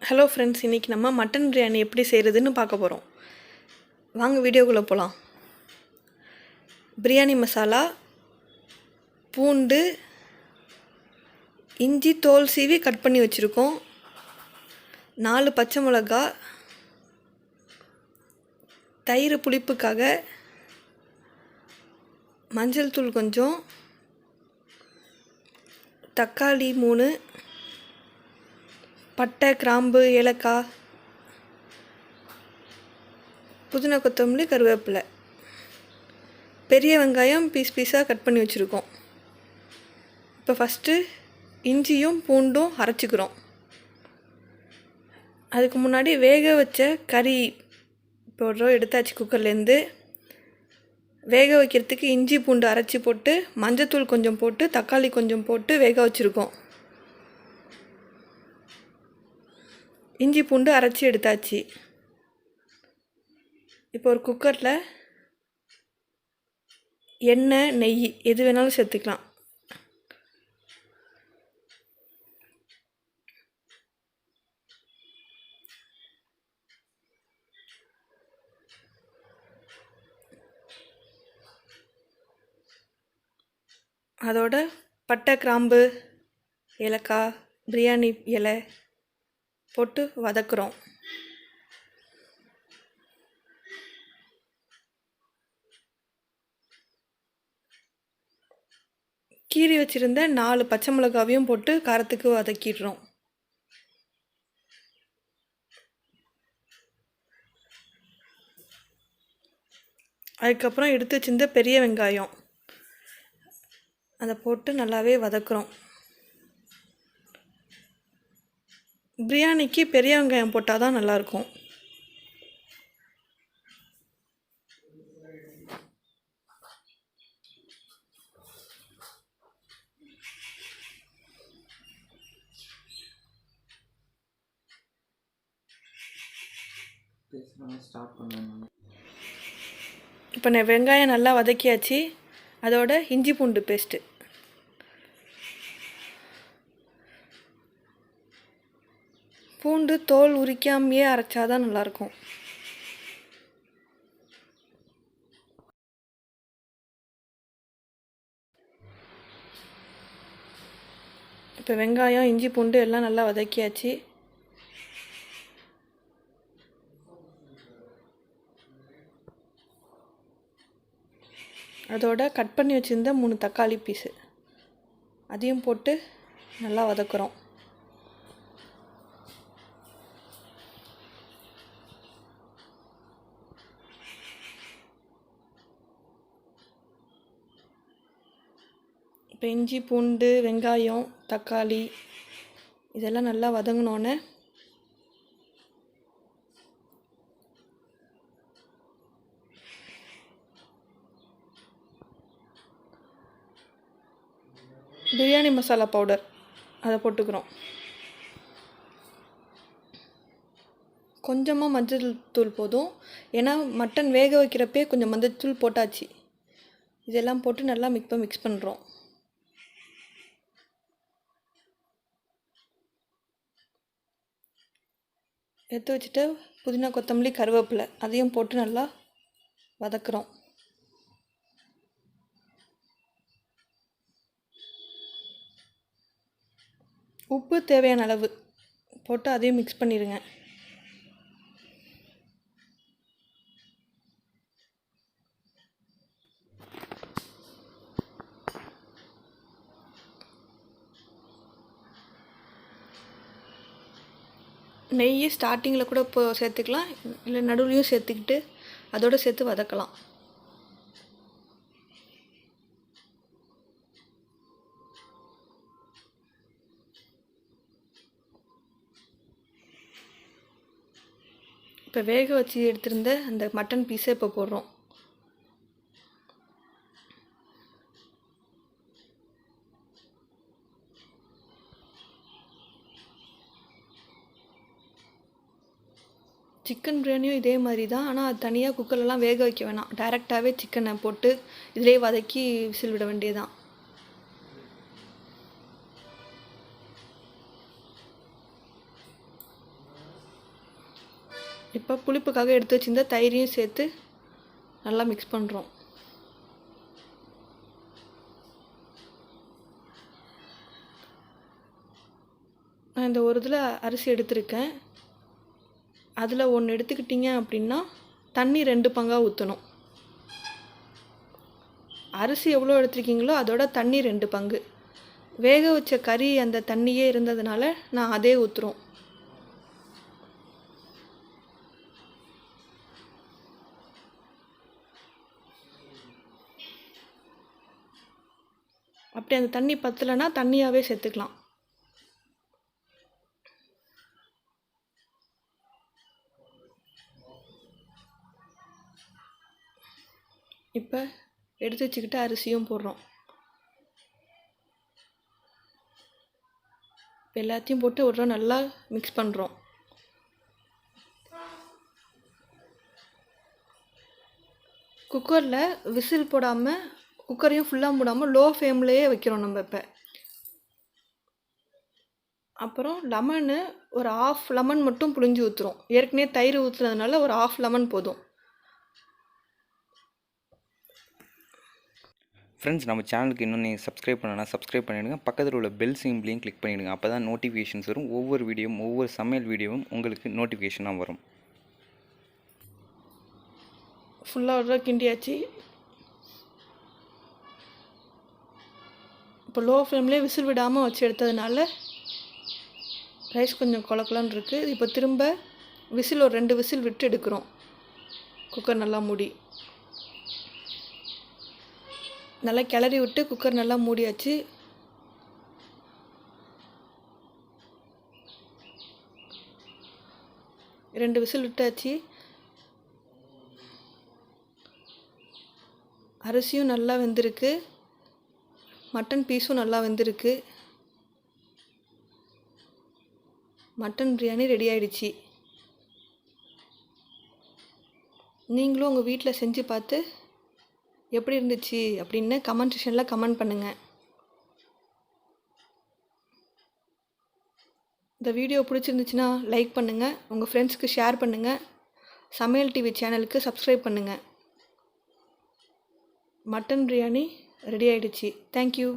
Hello friends, இன்றைக்கி நம்ம mutton biryani எப்படி செய்கிறதுன்னு பார்க்க போகிறோம். வாங்க வீடியோக்குள்ளே போகலாம். பிரியாணி மசாலா, பூண்டு, இஞ்சி தோல் சீவி கட் பண்ணி வச்சுருக்கோம், 4 பச்சை மிளகா, தயிர் புளிப்புக்காக, மஞ்சள் தூள் கொஞ்சம், தக்காளி 3, பட்டை, கிராம்பு, ஏலக்காய், புதினா, கொத்தமல்லி, கருவேப்பிலை, பெரிய வெங்காயம் பீஸாக கட் பண்ணி வச்சுருக்கோம். இப்போ ஃபஸ்ட்டு இஞ்சியும் பூண்டும் அரைச்சிக்கிறோம். அதுக்கு முன்னாடி வேக வச்ச கறி போடுறோம், எடுத்தாச்சு குக்கர்லேருந்து. வேக வைக்கிறதுக்கு இஞ்சி பூண்டு அரைச்சி போட்டு, மஞ்சத்தூள் கொஞ்சம் போட்டு, தக்காளி கொஞ்சம் போட்டு வேக வச்சுருக்கோம். இஞ்சி பூண்டு அரைச்சி எடுத்தாச்சு. இப்போ ஒரு குக்கரில் எண்ணெய், நெய் எது வேணாலும் சேர்த்துக்கலாம். அதோட பட்டை, கிராம்பு, ஏலக்காய், பிரியாணி இலை போட்டு வதக்குறோம். கீறி வச்சுருந்த 4 பச்சை மிளகாவையும் போட்டு காரத்துக்கு வதக்கிடுறோம். அதுக்கப்புறம் எடுத்து வச்சிருந்த பெரிய வெங்காயம் அதை போட்டு நல்லாவே வதக்குறோம். பிரியாணிக்கு பெரிய வெங்காயம் போட்டால் தான் நல்லாயிருக்கும். இப்போ வெங்காயம் நல்லா வதக்கியாச்சு. அதோட இஞ்சி பூண்டு பேஸ்ட்டு, பூண்டு தோல் உரிக்காமையே அரைச்சாதான் நல்லாயிருக்கும். இப்போ வெங்காயம், இஞ்சி பூண்டு எல்லாம் நல்லா வதக்கியாச்சு. அதோட கட் பண்ணி வச்சுருந்த 3 தக்காளி பீஸு அதையும் போட்டு நல்லா வதக்குறோம். இப்போ இஞ்சி பூண்டு, வெங்காயம், தக்காளி இதெல்லாம் நல்லா வதங்கினோன்னே பிரியாணி மசாலா பவுடர் அதை போட்டுக்கிறோம். கொஞ்சமாக மஞ்சள் தூள் போதும், ஏன்னா மட்டன் வேக வைக்கிறப்பே கொஞ்சம் மஞ்சள் தூள் போட்டாச்சு. இதெல்லாம் போட்டு நல்லா மிக்ஸ் பண்ணுறோம். எடுத்து வச்சுட்டு புதினா, கொத்தமல்லி, கருவேப்பிலை அதையும் போட்டு நல்லா வதக்குறோம். உப்பு தேவையான அளவு போட்டு அதையும் மிக்ஸ் பண்ணிடுங்க. நெய் ஸ்டார்டிங்கில் கூட இப்போ சேர்த்துக்கலாம், இல்லை நடுவுலையும் சேர்த்துக்கிட்டு அதோடு சேர்த்து வதக்கலாம். இப்போ வேக வச்சு எடுத்திருந்த அந்த மட்டன் பீஸை இப்போ போடுறோம். சிக்கன் பிரியாணியும் இதே மாதிரி தான், ஆனால் அது தனியாக குக்கர்லலாம் வேக வைக்க வேணாம், டைரெக்டாகவே சிக்கனை போட்டு இதிலே வதக்கி விசில் விட வேண்டியதுதான். இப்போ புளிப்புக்காக எடுத்து வச்சிருந்த தயிரையும் சேர்த்து நல்லா மிக்ஸ் பண்ணுறோம். நான் இந்த ஒரு இதில் அரிசி எடுத்திருக்கேன். அதில் ஒன்று எடுத்துக்கிட்டிங்க அப்படின்னா தண்ணி 2 பங்காக ஊற்றணும். அரிசி எவ்வளோ எடுத்துருக்கீங்களோ அதோட தண்ணி 2 பங்கு. வேக வச்ச கறி அந்த தண்ணியே இருந்ததுனால நான் அதே ஊற்றுறோம். அப்படி அந்த தண்ணி பத்தலைன்னா தண்ணியாகவே சேர்த்துக்கலாம். இப்போ எடுத்து வச்சுக்கிட்டு அரிசியும் போடுறோம். இப்போ எல்லாத்தையும் போட்டு ஒரு தடவை நல்லா மிக்ஸ் பண்ணுறோம். குக்கரில் விசில் போடாமல், குக்கரையும் ஃபுல்லாக மூடாமல் லோ ஃப்ளேம்லேயே வைக்கிறோம் நம்ம. இப்போ அப்புறம் லெமனு ஒரு 1/2 லெமன் மட்டும் புழிஞ்சு ஊற்றுறோம். ஏற்கனவே தயிர் ஊற்றுனதுனால ஒரு 1/2 லெமன் போதும். ஃப்ரெண்ட்ஸ், நம்ம சேனலுக்கு இன்னும் நீங்கள் சப்ஸ்கிரைப் பண்ணனா சப்ஸ்கிரைப் பண்ணிவிடுங்க. பக்கத்தில் உள்ள பெல் சிம்பிளையும் கிளிக் பண்ணிவிடுங்க. அப்போ தான் நோட்டிஃபிகேஷன்ஸ் வரும். ஒவ்வொரு வீடியோவும், ஒவ்வொரு சமையல் வீடியோவும் உங்களுக்கு நோட்டிஃபிகேஷனாக வரும். ஃபுல்லாக ஒரு கிண்டியாச்சு. இப்போ லோ ஃப்ளேம்லேயே விசில் விடாமல் வச்சு எடுத்ததுனால ரைஸ் கொஞ்சம் கொலக்கொலன்னு இருக்குது. இப்போ திரும்ப விசில் ஒரு 2 விசில் விட்டு எடுக்கிறோம். குக்கர் நல்லா மூடி நல்லா கிளறி விட்டு குக்கர் நல்லா மூடியாச்சு. ரெண்டு விசில் விட்டாச்சு. அரிசியும் நல்லா வெந்திருக்கு, மட்டன் பீஸும் நல்லா வெந்திருக்கு. மட்டன் பிரியாணி ரெடி ஆயிடுச்சு. நீங்களும் உங்கள் வீட்டில் செஞ்சு பார்த்து எப்படி இருந்துச்சு அப்படின்னு கமெண்ட் செக்ஷனில் கமெண்ட் பண்ணுங்கள். இந்த வீடியோ பிடிச்சிருந்துச்சுன்னா லைக் பண்ணுங்கள், உங்கள் ஃப்ரெண்ட்ஸ்க்கு ஷேர் பண்ணுங்கள், சமையல் டிவி சேனலுக்கு சப்ஸ்கிரைப் பண்ணுங்கள். மட்டன் பிரியாணி ரெடி ஆயிடுச்சு. தேங்க்யூ.